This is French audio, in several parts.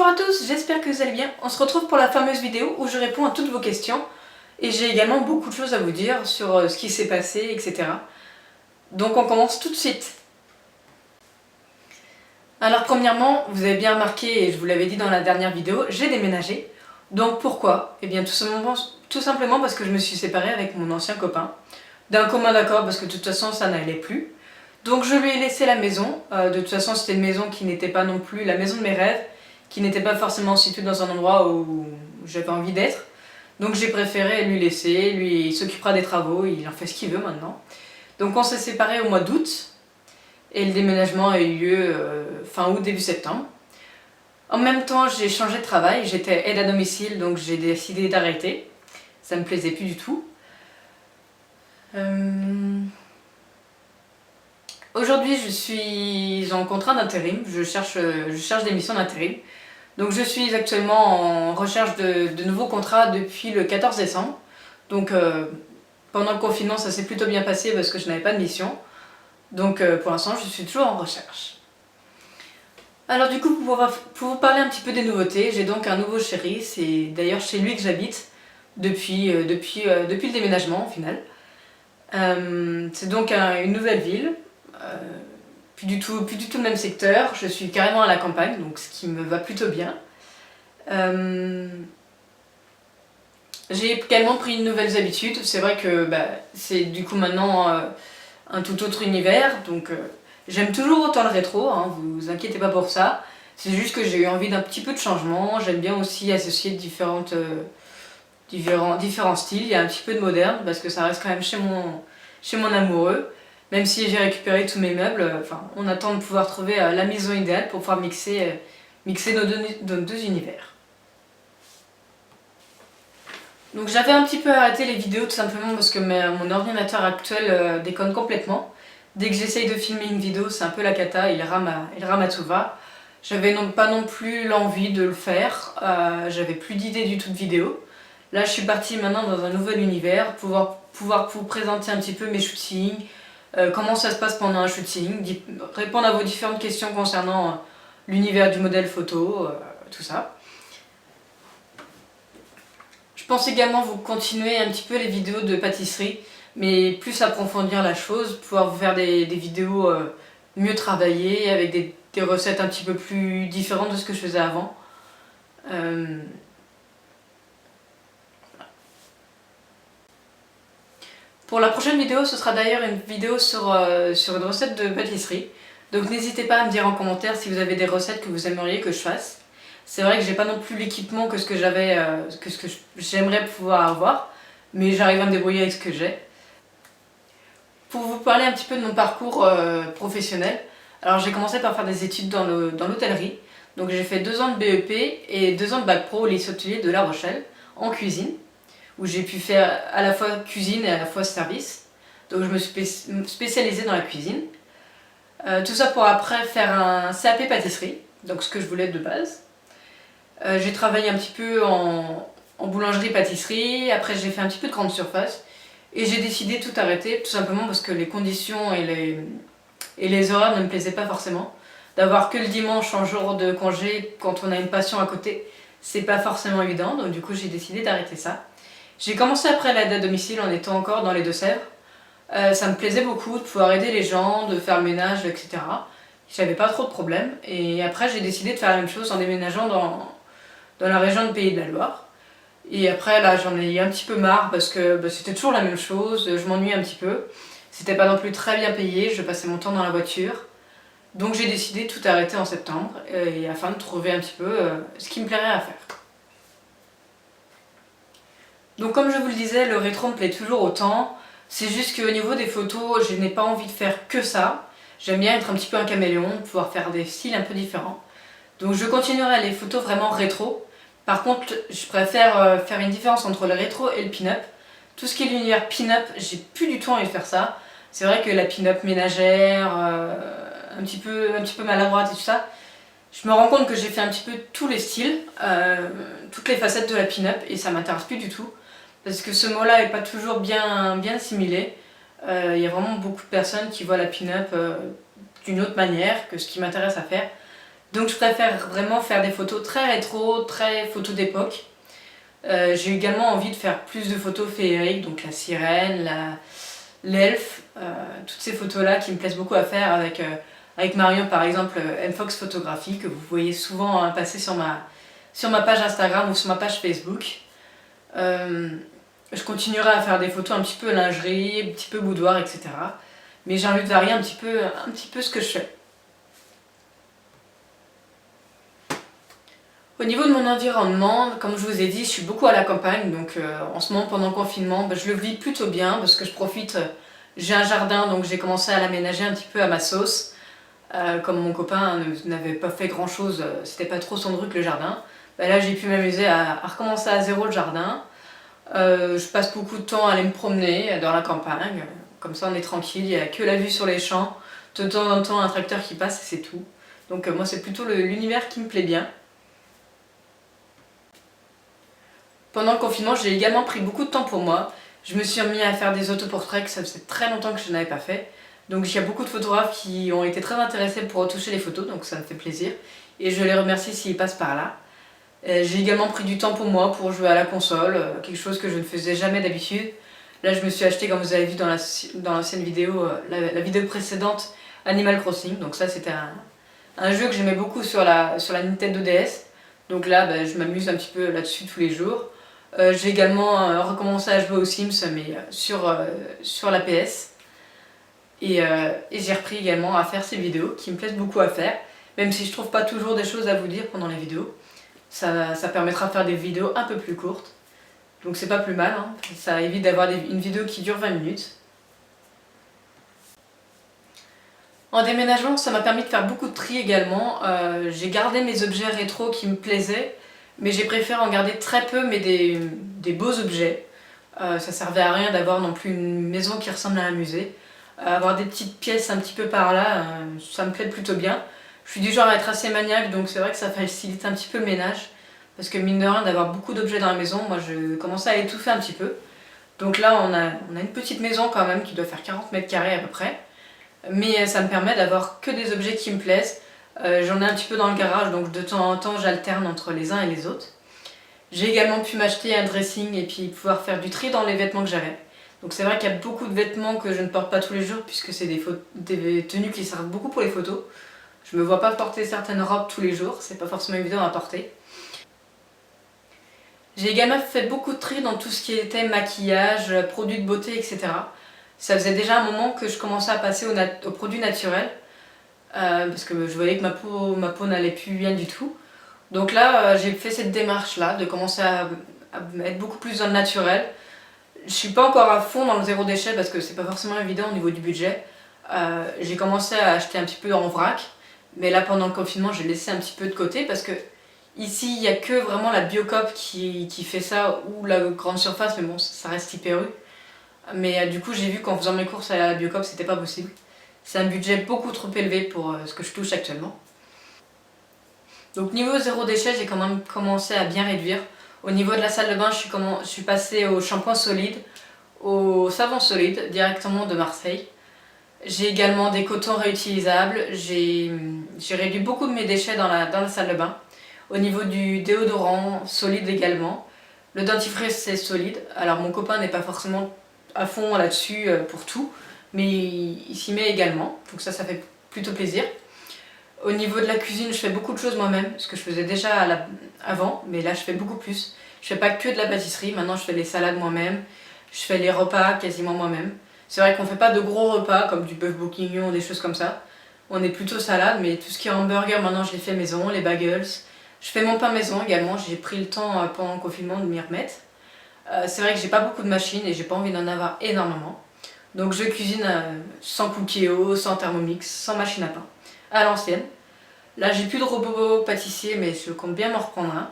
Bonjour à tous, j'espère que vous allez bien. On se retrouve pour la fameuse vidéo où je réponds à toutes vos questions. Et j'ai également beaucoup de choses à vous dire sur ce qui s'est passé, etc. Donc on commence tout de suite. Alors premièrement, vous avez bien remarqué, et je vous l'avais dit dans la dernière vidéo, j'ai déménagé. Donc pourquoi? Eh bien tout simplement parce que je me suis séparée avec mon ancien copain. D'un commun accord parce que de toute façon ça n'allait plus. Donc je lui ai laissé la maison. De toute façon c'était une maison qui n'était pas non plus la maison de mes rêves, qui n'était pas forcément située dans un endroit où j'avais envie d'être. Donc j'ai préféré lui laisser, lui il s'occupera des travaux, il en fait ce qu'il veut maintenant. Donc on s'est séparés au mois d'août et le déménagement a eu lieu fin août, début septembre. En même temps j'ai changé de travail, j'étais aide à domicile donc j'ai décidé d'arrêter. Ça me plaisait plus du tout. Aujourd'hui je suis en contrat d'intérim, je cherche des missions d'intérim. Donc je suis actuellement en recherche de nouveaux contrats depuis le 14 décembre. Donc pendant le confinement ça s'est plutôt bien passé parce que je n'avais pas de mission. Donc pour l'instant je suis toujours en recherche. Alors du coup pour vous parler un petit peu des nouveautés, j'ai donc un nouveau chéri, c'est d'ailleurs chez lui que j'habite depuis le déménagement au final. C'est donc une nouvelle ville, plus du tout le même secteur, je suis carrément à la campagne donc ce qui me va plutôt bien. J'ai également pris de nouvelles habitudes, c'est vrai que c'est du coup maintenant un tout autre univers, donc j'aime toujours autant le rétro, hein, vous inquiétez pas pour ça, c'est juste que j'ai eu envie d'un petit peu de changement, j'aime bien aussi associer différents styles, il y a un petit peu de moderne parce que ça reste quand même chez mon amoureux, même si j'ai récupéré tous mes meubles, on attend de pouvoir trouver la maison idéale pour pouvoir mixer nos deux univers. Donc j'avais un petit peu arrêté les vidéos tout simplement parce que mon ordinateur actuel déconne complètement. Dès que j'essaye de filmer une vidéo, c'est un peu la cata, il rame à tout va. J'avais pas non plus l'envie de le faire, j'avais plus d'idées du tout de vidéo. Là je suis partie maintenant dans un nouvel univers, pouvoir vous présenter un petit peu mes shootings, comment ça se passe pendant un shooting, répondre à vos différentes questions concernant l'univers du modèle photo, tout ça. Je pense également vous continuer un petit peu les vidéos de pâtisserie, mais plus approfondir la chose, pouvoir vous faire des vidéos mieux travaillées, avec des recettes un petit peu plus différentes de ce que je faisais avant. Pour la prochaine vidéo, ce sera d'ailleurs une vidéo sur une recette de pâtisserie. Donc n'hésitez pas à me dire en commentaire si vous avez des recettes que vous aimeriez que je fasse. C'est vrai que j'ai pas non plus l'équipement que ce que j'aimerais pouvoir avoir, mais j'arrive à me débrouiller avec ce que j'ai. Pour vous parler un petit peu de mon parcours professionnel, alors j'ai commencé par faire des études dans l'hôtellerie. Donc j'ai fait 2 ans de BEP et 2 ans de bac pro au lycée hôtelier de La Rochelle, en cuisine, où j'ai pu faire à la fois cuisine et à la fois service. Donc je me suis spécialisée dans la cuisine. Tout ça pour après faire un CAP pâtisserie, donc ce que je voulais de base. J'ai travaillé un petit peu en boulangerie-pâtisserie, après j'ai fait un petit peu de grande surface et j'ai décidé de tout arrêter tout simplement parce que les conditions et les horaires ne me plaisaient pas forcément. D'avoir que le dimanche en jour de congé quand on a une passion à côté, c'est pas forcément évident, donc du coup j'ai décidé d'arrêter ça. J'ai commencé après l'aide à domicile en étant encore dans les Deux-Sèvres. Ça me plaisait beaucoup de pouvoir aider les gens, de faire le ménage, etc. J'avais pas trop de problèmes et après j'ai décidé de faire la même chose en déménageant dans la région de Pays de la Loire. Et après là j'en ai eu un petit peu marre parce que c'était toujours la même chose, je m'ennuyais un petit peu. C'était pas non plus très bien payé, je passais mon temps dans la voiture. Donc j'ai décidé de tout arrêter en septembre et afin de trouver un petit peu ce qui me plairait à faire. Donc comme je vous le disais, le rétro me plaît toujours autant. C'est juste qu'au niveau des photos, je n'ai pas envie de faire que ça. J'aime bien être un petit peu un caméléon, pouvoir faire des styles un peu différents. Donc je continuerai les photos vraiment rétro. Par contre, je préfère faire une différence entre le rétro et le pin-up. Tout ce qui est l'univers pin-up, j'ai plus du tout envie de faire ça. C'est vrai que la pin-up ménagère, un petit peu maladroite et tout ça, je me rends compte que j'ai fait un petit peu tous les styles, toutes les facettes de la pin-up et ça m'intéresse plus du tout. Parce que ce mot-là n'est pas toujours bien assimilé. Il y a vraiment beaucoup de personnes qui voient la pin-up d'une autre manière que ce qui m'intéresse à faire. Donc je préfère vraiment faire des photos très rétro, très photos d'époque. J'ai également envie de faire plus de photos féeriques, donc la sirène, l'elfe, toutes ces photos-là qui me plaisent beaucoup à faire avec Marion par exemple, Mfox Photographie, que vous voyez souvent passer sur ma page Instagram ou sur ma page Facebook. Je continuerai à faire des photos un petit peu lingerie, un petit peu boudoir, etc. Mais j'ai envie de varier un petit peu ce que je fais. Au niveau de mon environnement, comme je vous ai dit, je suis beaucoup à la campagne, donc en ce moment pendant le confinement, je le vis plutôt bien parce que je profite, j'ai un jardin donc j'ai commencé à l'aménager un petit peu à ma sauce. Comme mon copain n'avait pas fait grand chose, c'était pas trop son truc le jardin, là j'ai pu m'amuser à recommencer à zéro le jardin. Je passe beaucoup de temps à aller me promener dans la campagne, comme ça on est tranquille, il n'y a que la vue sur les champs, de temps en temps un tracteur qui passe et c'est tout. Donc moi c'est plutôt l'univers qui me plaît bien. Pendant le confinement, j'ai également pris beaucoup de temps pour moi. Je me suis remis à faire des autoportraits, que ça faisait très longtemps que je n'avais pas fait. Donc il y a beaucoup de photographes qui ont été très intéressés pour retoucher les photos, donc ça me fait plaisir. Et je les remercie s'ils passent par là. J'ai également pris du temps pour moi, pour jouer à la console, quelque chose que je ne faisais jamais d'habitude. Là je me suis acheté, comme vous avez vu dans l'ancienne vidéo, la vidéo précédente, Animal Crossing. Donc ça c'était un jeu que j'aimais beaucoup sur la Nintendo DS. Donc là je m'amuse un petit peu là-dessus tous les jours. J'ai également recommencé à jouer aux Sims, mais sur la PS. Et j'ai repris également à faire ces vidéos qui me plaisent beaucoup à faire, même si je trouve pas toujours des choses à vous dire pendant les vidéos. Ça permettra de faire des vidéos un peu plus courtes. Donc c'est pas plus mal, hein. Ça évite d'avoir une vidéo qui dure 20 minutes. En déménagement, ça m'a permis de faire beaucoup de tri également. J'ai gardé mes objets rétro qui me plaisaient, mais j'ai préféré en garder très peu, mais des beaux objets. Ça servait à rien d'avoir non plus une maison qui ressemble à un musée. Avoir des petites pièces un petit peu par là, ça me plaît plutôt bien. Je suis du genre à être assez maniaque, donc c'est vrai que ça facilite un petit peu le ménage. Parce que mine de rien, d'avoir beaucoup d'objets dans la maison, moi je commençais à étouffer un petit peu. Donc là, on a une petite maison quand même qui doit faire 40 mètres carrés à peu près. Mais ça me permet d'avoir que des objets qui me plaisent. J'en ai un petit peu dans le garage, donc de temps en temps j'alterne entre les uns et les autres. J'ai également pu m'acheter un dressing et puis pouvoir faire du tri dans les vêtements que j'avais. Donc c'est vrai qu'il y a beaucoup de vêtements que je ne porte pas tous les jours puisque c'est des tenues qui servent beaucoup pour les photos. Je me vois pas porter certaines robes tous les jours, c'est pas forcément évident à porter. J'ai également fait beaucoup de tri dans tout ce qui était maquillage, produits de beauté, etc. Ça faisait déjà un moment que je commençais à passer aux produits naturels parce que je voyais que ma peau n'allait plus bien du tout. Donc là, j'ai fait cette démarche-là de commencer à être beaucoup plus dans le naturel. Je suis pas encore à fond dans le zéro déchet parce que c'est pas forcément évident au niveau du budget. J'ai commencé à acheter un petit peu en vrac, mais là pendant le confinement j'ai laissé un petit peu de côté parce que ici il n'y a que vraiment la Biocoop qui fait ça ou la grande surface, mais bon ça reste hyper rue. Mais du coup j'ai vu qu'en faisant mes courses à la Biocoop c'était pas possible. C'est un budget beaucoup trop élevé pour ce que je touche actuellement. Donc niveau zéro déchet j'ai quand même commencé à bien réduire. Au niveau de la salle de bain, je suis passée au shampoing solide, au savon solide, directement de Marseille. J'ai également des cotons réutilisables, j'ai réduit beaucoup de mes déchets dans la salle de bain. Au niveau du déodorant, solide également. Le dentifrice c'est solide, alors mon copain n'est pas forcément à fond là-dessus pour tout, mais il s'y met également, donc ça fait plutôt plaisir. Au niveau de la cuisine, je fais beaucoup de choses moi-même, ce que je faisais déjà avant, mais là je fais beaucoup plus. Je fais pas que de la pâtisserie, maintenant je fais les salades moi-même, je fais les repas quasiment moi-même. C'est vrai qu'on fait pas de gros repas comme du bœuf bourguignon, des choses comme ça. On est plutôt salade, mais tout ce qui est hamburger maintenant je les fais maison, les bagels. Je fais mon pain maison également, j'ai pris le temps pendant le confinement de m'y remettre. C'est vrai que j'ai pas beaucoup de machines et j'ai pas envie d'en avoir énormément. Donc je cuisine sans Cookéo, sans Thermomix, sans machine à pain, à l'ancienne. Là j'ai plus de robot pâtissier mais je compte bien m'en reprendre un.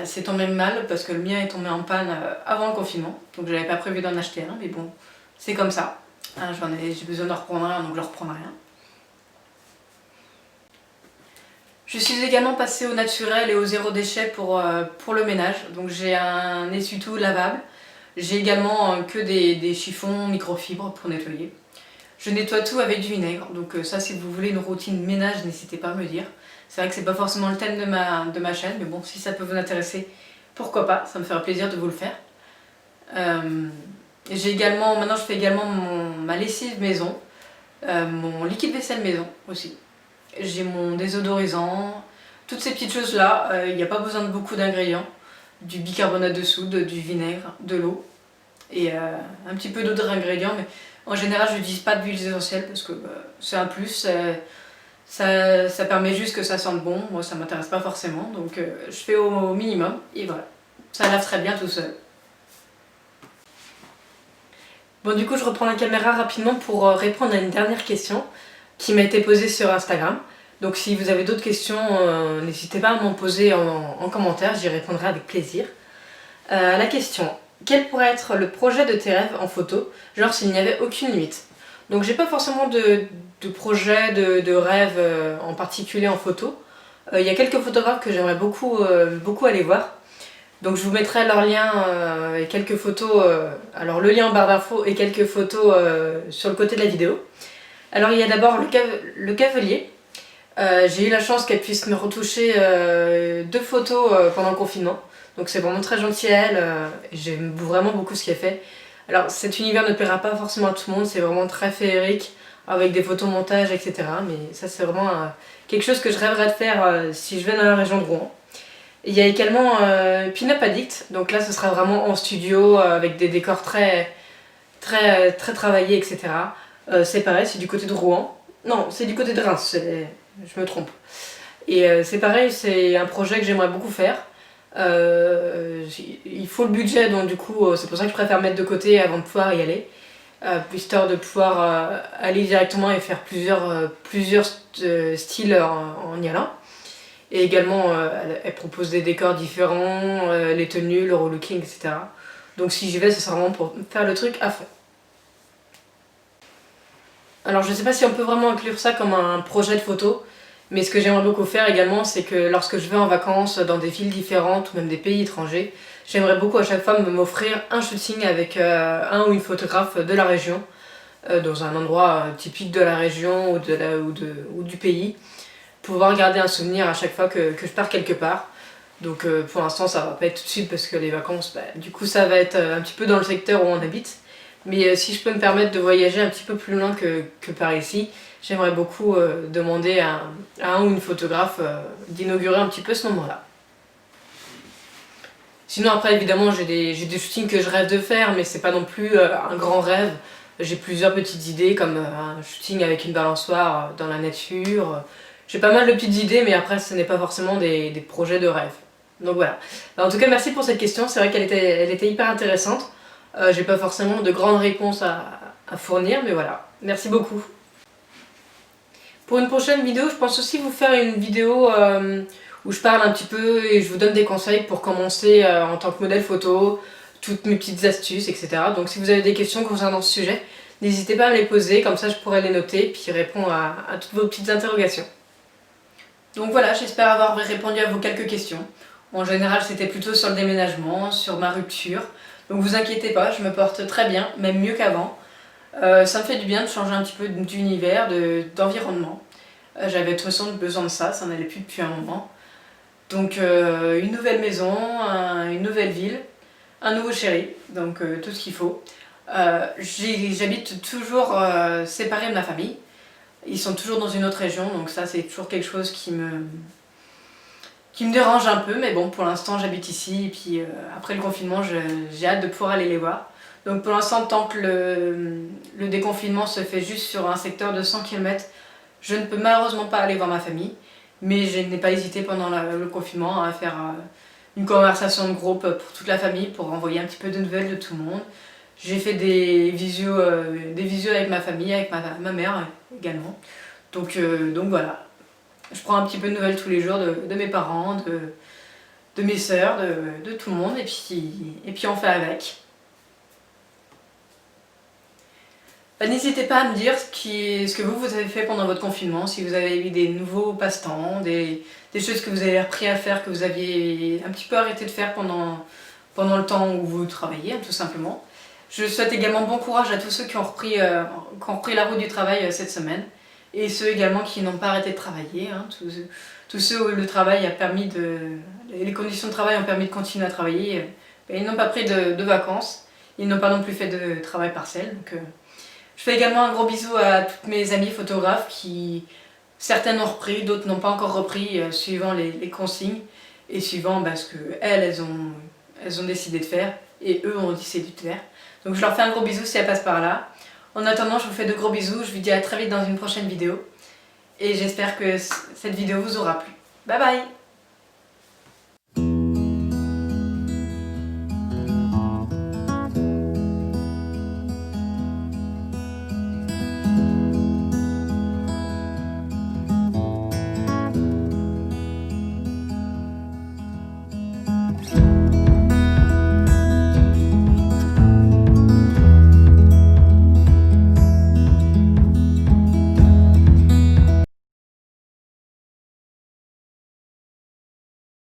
C'est tombé mal parce que le mien est tombé en panne avant le confinement, donc j'avais pas prévu d'en acheter un, mais bon, c'est comme ça. Hein, j'ai besoin d'en reprendre un, donc je reprendrai un. Je suis également passée au naturel et au zéro déchet pour le ménage, donc j'ai un essuie-tout lavable. J'ai également que des chiffons microfibres pour nettoyer. Je nettoie tout avec du vinaigre, donc ça si vous voulez une routine ménage, n'hésitez pas à me dire. C'est vrai que c'est pas forcément le thème de ma chaîne, mais bon, si ça peut vous intéresser, pourquoi pas, ça me ferait plaisir de vous le faire. J'ai également, maintenant je fais également ma lessive maison, mon liquide vaisselle maison aussi. J'ai mon désodorisant, toutes ces petites choses là, il n'y a pas besoin de beaucoup d'ingrédients. Du bicarbonate de soude, du vinaigre, de l'eau et un petit peu d'autres ingrédients, mais en général je n'utilise pas d'huiles essentielles parce que c'est un plus, ça permet juste que ça sente bon, moi ça m'intéresse pas forcément, donc je fais au minimum et voilà, ça lave très bien tout seul. Bon, du coup je reprends la caméra rapidement pour répondre à une dernière question qui m'a été posée sur Instagram. Donc si vous avez d'autres questions, n'hésitez pas à m'en poser en commentaire, j'y répondrai avec plaisir. La question, quel pourrait être le projet de tes rêves en photo, genre s'il n'y avait aucune limite? Donc j'ai pas forcément de projet, de rêve en particulier en photo. Il y a quelques photographes que j'aimerais beaucoup aller voir. Donc je vous mettrai leur lien et quelques photos, alors le lien en barre d'infos et quelques photos sur le côté de la vidéo. Alors il y a d'abord le cavelier. J'ai eu la chance qu'elle puisse me retoucher 2 photos pendant le confinement. Donc c'est vraiment très gentil à elle, j'aime vraiment beaucoup ce qu'elle fait. Alors cet univers ne plaira pas forcément à tout le monde, c'est vraiment très féerique, avec des photomontages, etc. Mais ça c'est vraiment quelque chose que je rêverais de faire si je vais dans la région de Rouen. Et il y a également Pin-Up Addict, donc là ce sera vraiment en studio, avec des décors très travaillés, etc. C'est pareil, c'est du côté de Rouen. Non, c'est du côté de Reims, je me trompe. Et c'est pareil, c'est un projet que j'aimerais beaucoup faire. Il faut le budget, donc du coup c'est pour ça que je préfère mettre de côté avant de pouvoir y aller, histoire de pouvoir aller directement et faire plusieurs styles en y allant. Et également elle propose des décors différents, les tenues, le relooking, etc. Donc si j'y vais, ce sera vraiment pour faire le truc à fond. Alors je sais pas si on peut vraiment inclure ça comme un projet de photo, mais ce que j'aimerais beaucoup faire également, c'est que lorsque je vais en vacances dans des villes différentes ou même des pays étrangers, j'aimerais beaucoup à chaque fois m'offrir un shooting avec un ou une photographe de la région, dans un endroit typique de la région ou du pays, pour pouvoir garder un souvenir à chaque fois que je pars quelque part. Donc pour l'instant ça va pas être tout de suite parce que les vacances, du coup ça va être un petit peu dans le secteur où on habite. Mais si je peux me permettre de voyager un petit peu plus loin que par ici, j'aimerais beaucoup demander à un ou une photographe d'inaugurer un petit peu ce moment-là. Sinon après évidemment j'ai des shootings que je rêve de faire, mais c'est pas non plus un grand rêve. J'ai plusieurs petites idées comme un shooting avec une balançoire dans la nature. J'ai pas mal de petites idées, mais après ce n'est pas forcément des projets de rêve. Donc voilà. En tout cas merci pour cette question, c'est vrai qu'elle était hyper intéressante. J'ai pas forcément de grandes réponses à fournir, mais voilà. Merci beaucoup. Pour une prochaine vidéo, je pense aussi vous faire une vidéo où je parle un petit peu et je vous donne des conseils pour commencer en tant que modèle photo, toutes mes petites astuces, etc. Donc si vous avez des questions concernant ce sujet, n'hésitez pas à me les poser, comme ça je pourrai les noter puis répondre à toutes vos petites interrogations. Donc voilà, j'espère avoir répondu à vos quelques questions. En général, c'était plutôt sur le déménagement, sur ma rupture. Donc vous inquiétez pas, je me porte très bien, même mieux qu'avant. Ça me fait du bien de changer un petit peu d'univers, d'environnement. J'avais de toute façon besoin de ça, ça n'allait plus depuis un moment. Donc une nouvelle maison, une nouvelle ville, un nouveau chéri, donc tout ce qu'il faut. J'habite toujours séparée de ma famille. Ils sont toujours dans une autre région, donc ça c'est toujours quelque chose qui me dérange un peu, mais bon, pour l'instant j'habite ici, et puis après le confinement, j'ai hâte de pouvoir aller les voir. Donc pour l'instant, tant que le déconfinement se fait juste sur un secteur de 100 km, je ne peux malheureusement pas aller voir ma famille, mais je n'ai pas hésité pendant le confinement à faire une conversation de groupe pour toute la famille, pour envoyer un petit peu de nouvelles de tout le monde. J'ai fait des visios avec ma famille, avec ma mère également. Donc voilà. Je prends un petit peu de nouvelles tous les jours de mes parents, de mes sœurs, de tout le monde, et puis on fait avec. N'hésitez pas à me dire ce que vous avez fait pendant votre confinement, si vous avez eu des nouveaux passe-temps, des choses que vous avez appris à faire, que vous aviez un petit peu arrêté de faire pendant le temps où vous travaillez, tout simplement. Je souhaite également bon courage à tous ceux qui ont repris la route du travail cette semaine, et ceux également qui n'ont pas arrêté de travailler, tous tous ceux où le travail a permis les conditions de travail ont permis de continuer à travailler, ils n'ont pas pris de vacances, ils n'ont pas non plus fait de travail partiel. Donc, je fais également un gros bisou à toutes mes amies photographes qui, certaines ont repris, d'autres n'ont pas encore repris, suivant les consignes et suivant ce qu'elles ont décidé de faire et eux ont décidé de faire. Donc je leur fais un gros bisou si elles passent par là. En attendant, je vous fais de gros bisous, je vous dis à très vite dans une prochaine vidéo et j'espère que cette vidéo vous aura plu. Bye bye!